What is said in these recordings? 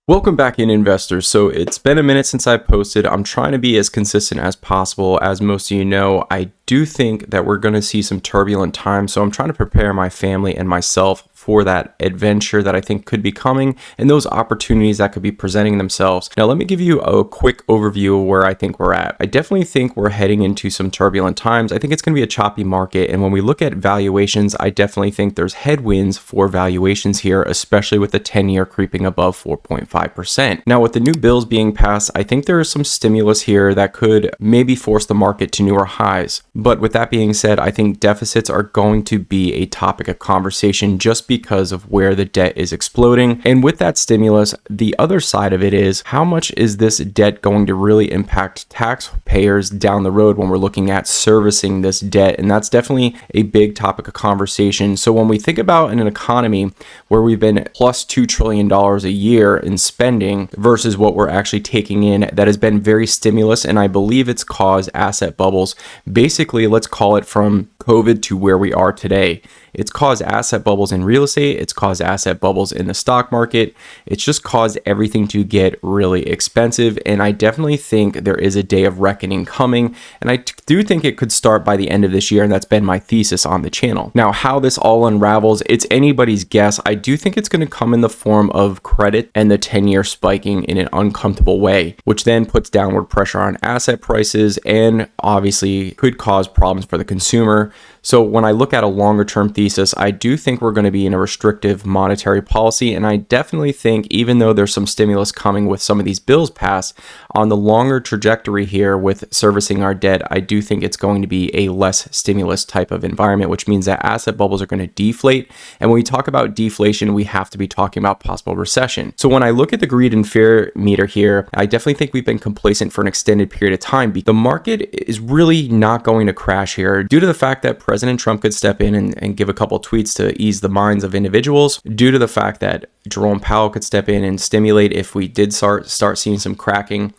Welcome back in, investors. So it's been a minute since I posted. I'm trying to be as consistent as possible. As most of you know, I do think that we're going to see some turbulent times. So I'm trying to prepare my family and myself for that adventure that I think could be coming and those opportunities that could be presenting themselves. Now, let me give you a quick overview of where I think we're at. I definitely think we're heading into some turbulent times. I think it's going to be a choppy market. And when we look at valuations, I definitely think there's headwinds for valuations here, especially with the 10-year creeping above 4.5%. Now, with the new bills being passed, I think there is some stimulus here that could maybe force the market to newer highs. But with that being said, I think deficits are going to be a topic of conversation just because of where the debt is exploding. And with that stimulus, the other side of it is how much is this debt going to really impact taxpayers down the road when we're looking at servicing this debt? And that's definitely a big topic of conversation. So when we think about an economy where we've been plus $2 trillion a year in spending versus what we're actually taking in, that has been very stimulus, and I believe it's caused asset bubbles. Basically, let's call it from COVID to where we are today. It's caused asset bubbles in real estate. It's caused asset bubbles in the stock market. It's just caused everything to get really expensive. And I definitely think there is a day of reckoning coming. And I do think it could start by the end of this year. And that's been my thesis on the channel. Now, how this all unravels, it's anybody's guess. I do think it's going to come in the form of credit and the 10-year spiking in an uncomfortable way, which then puts downward pressure on asset prices and obviously could cause problems for the consumer. So when I look at a longer term thesis, I do think we're going to be in a restrictive monetary policy. And I definitely think, even though there's some stimulus coming with some of these bills passed, on the longer trajectory here with servicing our debt, I do think it's going to be a less stimulus type of environment, which means that asset bubbles are going to deflate. And when we talk about deflation, we have to be talking about possible recession. So when I look at the greed and fear meter here, I definitely think we've been complacent for an extended period of time. The market is really not going to crash here due to the fact that President Trump could step in and give a couple tweets to ease the minds of individuals, due to the fact that Jerome Powell could step in and stimulate if we did start seeing some cracking.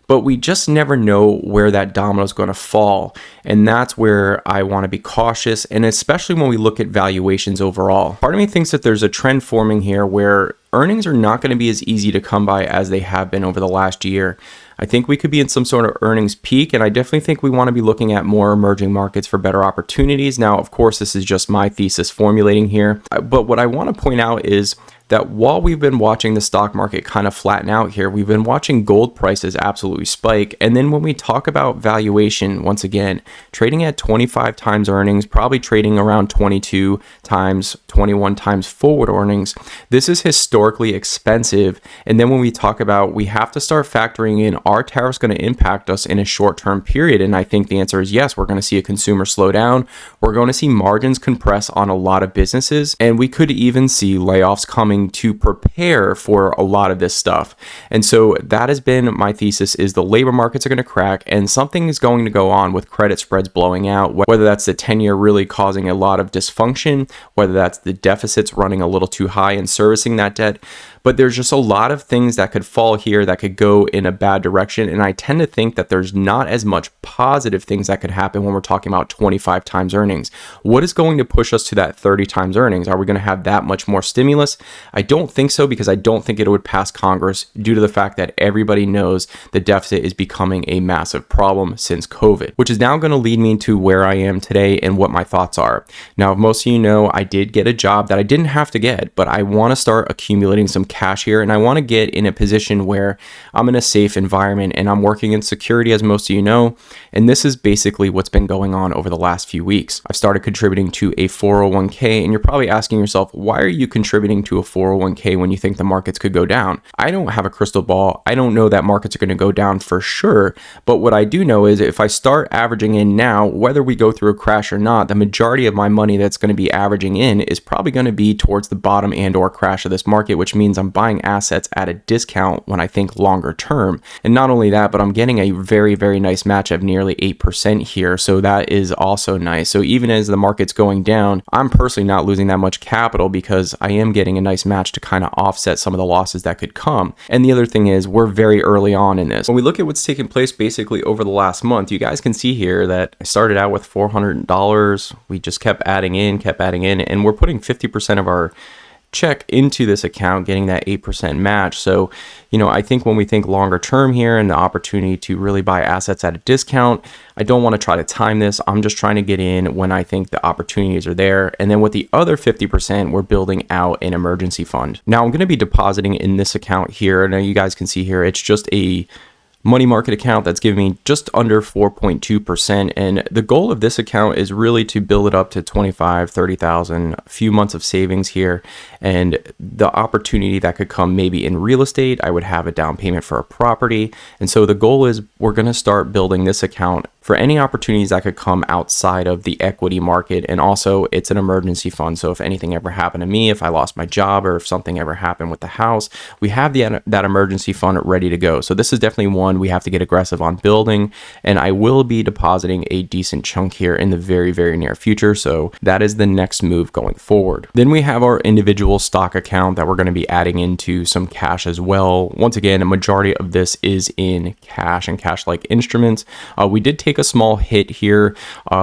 But we just never know where that domino is going to fall. And that's where I want to be cautious. And especially when we look at valuations overall. Part of me thinks that there's a trend forming here where earnings are not going to be as easy to come by as they have been over the last year. I think we could be in some sort of earnings peak, and I definitely think we want to be looking at more emerging markets for better opportunities. Now, of course, this is just my thesis formulating here, but what I want to point out is that while we've been watching the stock market kind of flatten out here, we've been watching gold prices absolutely spike. And then when we talk about valuation, once again, trading at 25 times earnings, probably trading around 22 times, 21 times forward earnings, this is historically expensive. And then when we talk about, we have to start factoring in, are tariffs going to impact us in a short-term period? And I think the answer is yes. We're going to see a consumer slow down. We're going to see margins compress on a lot of businesses. And we could even see layoffs coming to prepare for a lot of this stuff. And so that has been my thesis, is the labor markets are going to crack and something is going to go on with credit spreads blowing out, whether that's the 10-year really causing a lot of dysfunction, whether that's the deficits running a little too high and servicing that debt. But there's just a lot of things that could fall here that could go in a bad direction. And I tend to think that there's not as much positive things that could happen when we're talking about 25 times earnings. What is going to push us to that 30 times earnings? Are we going to have that much more stimulus? I don't think so, because I don't think it would pass Congress due to the fact that everybody knows the deficit is becoming a massive problem since COVID, which is now going to lead me to where I am today and what my thoughts are. Now, if most of you know, I did get a job that I didn't have to get, but I want to start accumulating some cash here, and I want to get in a position where I'm in a safe environment and I'm working in security, as most of you know. And this is basically what's been going on over the last few weeks. I've started contributing to a 401k, and you're probably asking yourself, why are you contributing to a 401k when you think the markets could go down? I don't have a crystal ball. I don't know that markets are going to go down for sure. But what I do know is if I start averaging in now, whether we go through a crash or not, the majority of my money that's going to be averaging in is probably going to be towards the bottom and or crash of this market, which means I'm buying assets at a discount when I think longer term. And not only that, but I'm getting a very, very nice match of nearly 8% here. So that is also nice. So even as the market's going down, I'm personally not losing that much capital because I am getting a nice match to kind of offset some of the losses that could come. And the other thing is, we're very early on in this. When we look at what's taken place basically over the last month, you guys can see here that I started out with $400. We just kept adding in, and we're putting 50% of our check into this account, getting that 8% match. So, I think when we think longer term here and the opportunity to really buy assets at a discount, I don't want to try to time this. I'm just trying to get in when I think the opportunities are there. And then with the other 50%, we're building out an emergency fund. Now I'm going to be depositing in this account here. Now you guys can see here, it's just a money market account that's giving me just under 4.2%. And the goal of this account is really to build it up to 25, 30,000, a few months of savings here. And the opportunity that could come maybe in real estate, I would have a down payment for a property. And so the goal is we're going to start building this account for any opportunities that could come outside of the equity market. And also it's an emergency fund. So if anything ever happened to me, if I lost my job or if something ever happened with the house, we have that emergency fund ready to go. So this is definitely one we have to get aggressive on building. And I will be depositing a decent chunk here in the very, very near future. So that is the next move going forward. Then we have our individual stock account that we're going to be adding into some cash as well. Once again, a majority of this is in cash and cash-like instruments. We did take a small hit here.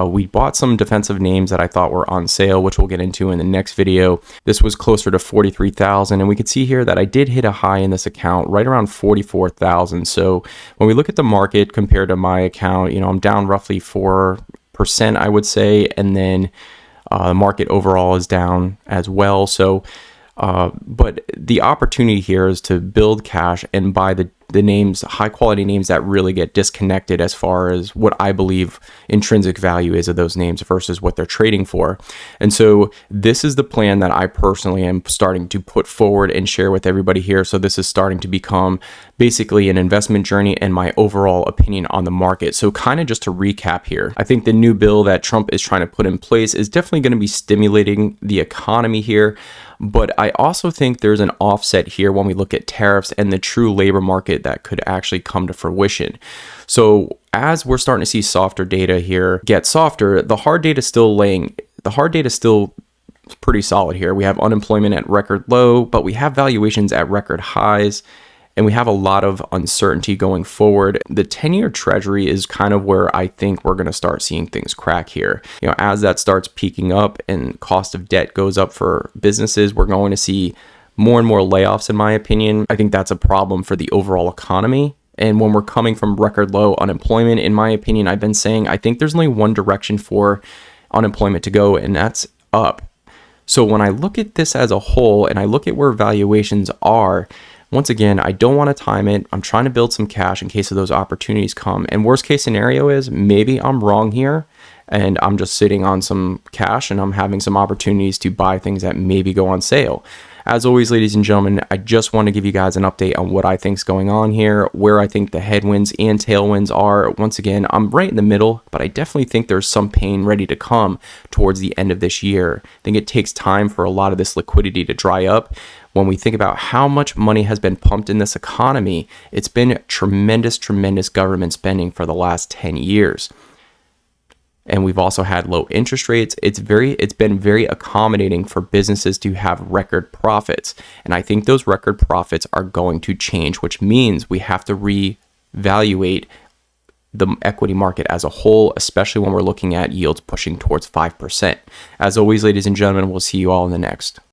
We bought some defensive names that I thought were on sale, which we'll get into in the next video. This was closer to 43,000, and we could see here that I did hit a high in this account right around 44,000. So when we look at the market compared to my account, I'm down roughly 4%, I would say, and then the market overall is down as well. So but the opportunity here is to build cash and buy the names, high quality names that really get disconnected as far as what I believe intrinsic value is of those names versus what they're trading for. And so this is the plan that I personally am starting to put forward and share with everybody here. So this is starting to become basically an investment journey and my overall opinion on the market. So kind of just to recap here, I think the new bill that Trump is trying to put in place is definitely going to be stimulating the economy here. But I also think there's an offset here when we look at tariffs and the true labor market that could actually come to fruition. So as we're starting to see softer data here get softer, the hard data is still pretty solid here. We have unemployment at record low, but we have valuations at record highs. And we have a lot of uncertainty going forward. The 10-year treasury is kind of where I think we're going to start seeing things crack here. As that starts peaking up and cost of debt goes up for businesses, we're going to see more and more layoffs, in my opinion. I think that's a problem for the overall economy. And when we're coming from record low unemployment, in my opinion, I've been saying I think there's only one direction for unemployment to go, and that's up. So when I look at this as a whole and I look at where valuations are, once again, I don't want to time it. I'm trying to build some cash in case of those opportunities come. And worst case scenario is maybe I'm wrong here and I'm just sitting on some cash and I'm having some opportunities to buy things that maybe go on sale. As always, ladies and gentlemen, I just want to give you guys an update on what I think is going on here, where I think the headwinds and tailwinds are. Once again, I'm right in the middle, but I definitely think there's some pain ready to come towards the end of this year. I think it takes time for a lot of this liquidity to dry up. When we think about how much money has been pumped in this economy, it's been tremendous, tremendous government spending for the last 10 years. And we've also had low interest rates. It's been very accommodating for businesses to have record profits. And I think those record profits are going to change, which means we have to reevaluate the equity market as a whole, especially when we're looking at yields pushing towards 5%. As always, ladies and gentlemen, we'll see you all in the next.